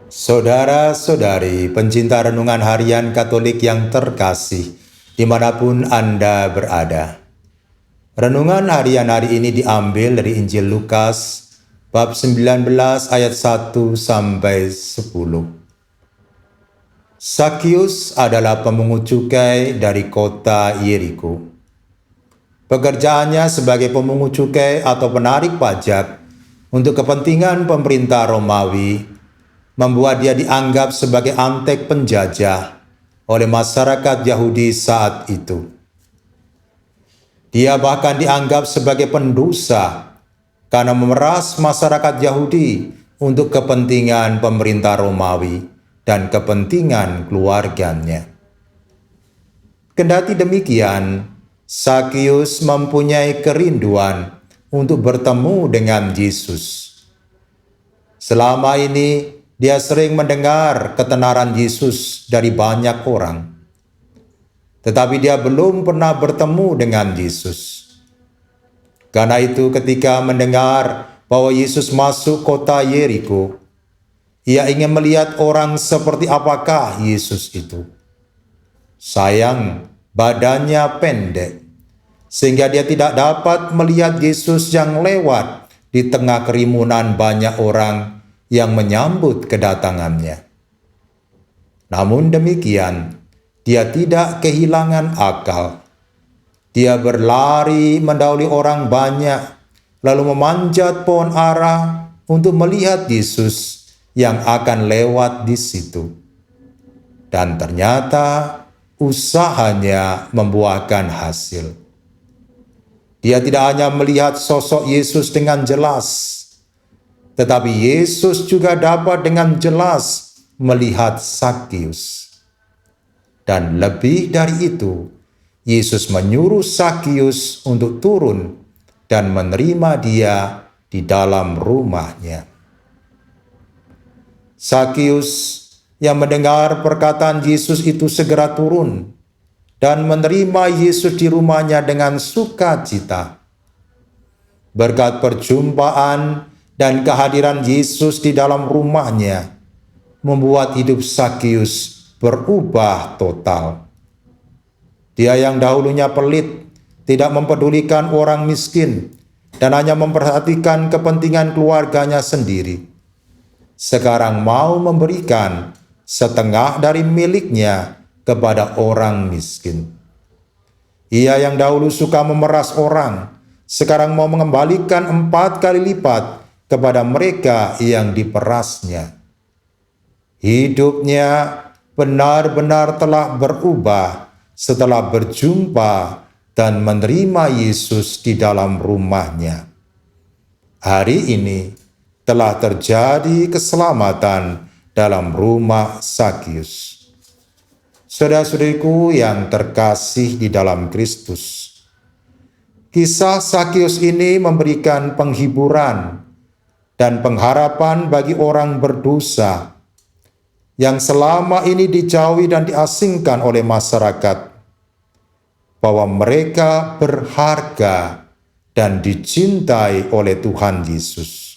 Saudara-saudari pencinta renungan harian Katolik yang terkasih, dimanapun Anda berada. Renungan harian hari ini diambil dari Injil Lukas, bab 19 ayat 1 sampai 10. Sakius adalah pemungut cukai dari kota Yeriko. Pekerjaannya sebagai pemungut cukai atau penarik pajak untuk kepentingan pemerintah Romawi membuat dia dianggap sebagai antek penjajah oleh masyarakat Yahudi saat itu. Dia bahkan dianggap sebagai pendosa karena memeras masyarakat Yahudi untuk kepentingan pemerintah Romawi dan kepentingan keluarganya. Kendati demikian, Sakius mempunyai kerinduan untuk bertemu dengan Yesus. Selama ini, dia sering mendengar ketenaran Yesus dari banyak orang. Tetapi dia belum pernah bertemu dengan Yesus. Karena itu ketika mendengar bahwa Yesus masuk kota Yeriko, ia ingin melihat orang seperti apakah Yesus itu. Sayang, badannya pendek, sehingga dia tidak dapat melihat Yesus yang lewat di tengah kerumunan banyak orang yang menyambut kedatangannya. Namun demikian, dia tidak kehilangan akal. Dia berlari mendahului orang banyak, lalu memanjat pohon ara untuk melihat Yesus yang akan lewat di situ. Dan ternyata usahanya membuahkan hasil. Dia tidak hanya melihat sosok Yesus dengan jelas, tetapi Yesus juga dapat dengan jelas melihat Sakius. Dan lebih dari itu, Yesus menyuruh Sakius untuk turun dan menerima dia di dalam rumahnya. Sakius yang mendengar perkataan Yesus itu segera turun dan menerima Yesus di rumahnya dengan sukacita. Berkat perjumpaan dan kehadiran Yesus di dalam rumahnya membuat hidup Sakius berubah total. Dia yang dahulunya pelit, tidak mempedulikan orang miskin, dan hanya memperhatikan kepentingan keluarganya sendiri, sekarang mau memberikan setengah dari miliknya kepada orang miskin. Ia yang dahulu suka memeras orang, sekarang mau mengembalikan 4 kali lipat kepada mereka yang diperasnya. Hidupnya benar-benar telah berubah setelah berjumpa dan menerima Yesus di dalam rumahnya. Hari ini telah terjadi keselamatan dalam rumah Sakius. Saudara-saudariku yang terkasih di dalam Kristus, kisah Sakius ini memberikan penghiburan dan pengharapan bagi orang berdosa yang selama ini dijauhi dan diasingkan oleh masyarakat, bahwa mereka berharga dan dicintai oleh Tuhan Yesus.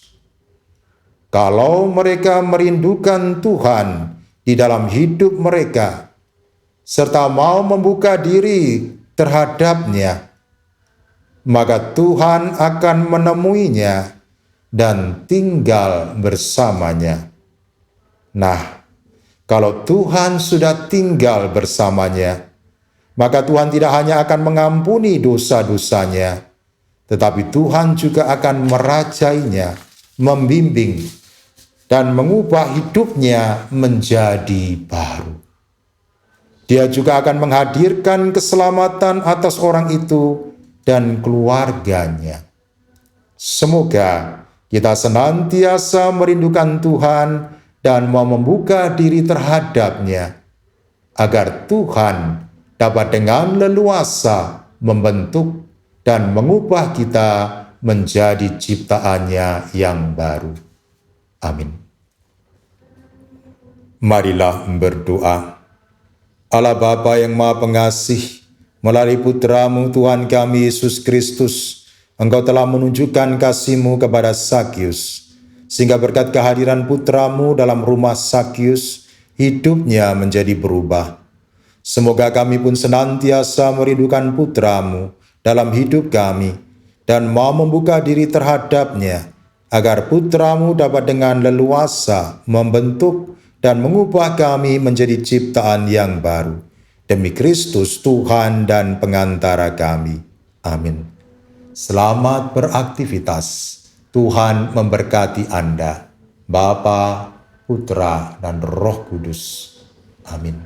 Kalau mereka merindukan Tuhan di dalam hidup mereka, serta mau membuka diri terhadapnya, maka Tuhan akan menemuinya dan tinggal bersamanya. Nah, kalau Tuhan sudah tinggal bersamanya, maka Tuhan tidak hanya akan mengampuni dosa-dosanya, tetapi Tuhan juga akan merajainya, membimbing, dan mengubah hidupnya menjadi baru. Dia juga akan menghadirkan keselamatan atas orang itu dan keluarganya. Semoga kita senantiasa merindukan Tuhan dan mau membuka diri terhadapnya, agar Tuhan dapat dengan leluasa membentuk dan mengubah kita menjadi ciptaannya yang baru. Amin. Marilah berdoa. Allah Bapa yang Maha Pengasih, melalui Putra-Mu Tuhan kami Yesus Kristus, Engkau telah menunjukkan kasih-Mu kepada Sakius, sehingga berkat kehadiran putramu dalam rumah Sakyus, hidupnya menjadi berubah. Semoga kami pun senantiasa merindukan putramu dalam hidup kami, dan mau membuka diri terhadapnya, agar putramu dapat dengan leluasa membentuk dan mengubah kami menjadi ciptaan yang baru. Demi Kristus Tuhan dan pengantara kami. Amin. Selamat beraktivitas. Tuhan memberkati Anda, Bapa, Putra, dan Roh Kudus. Amin.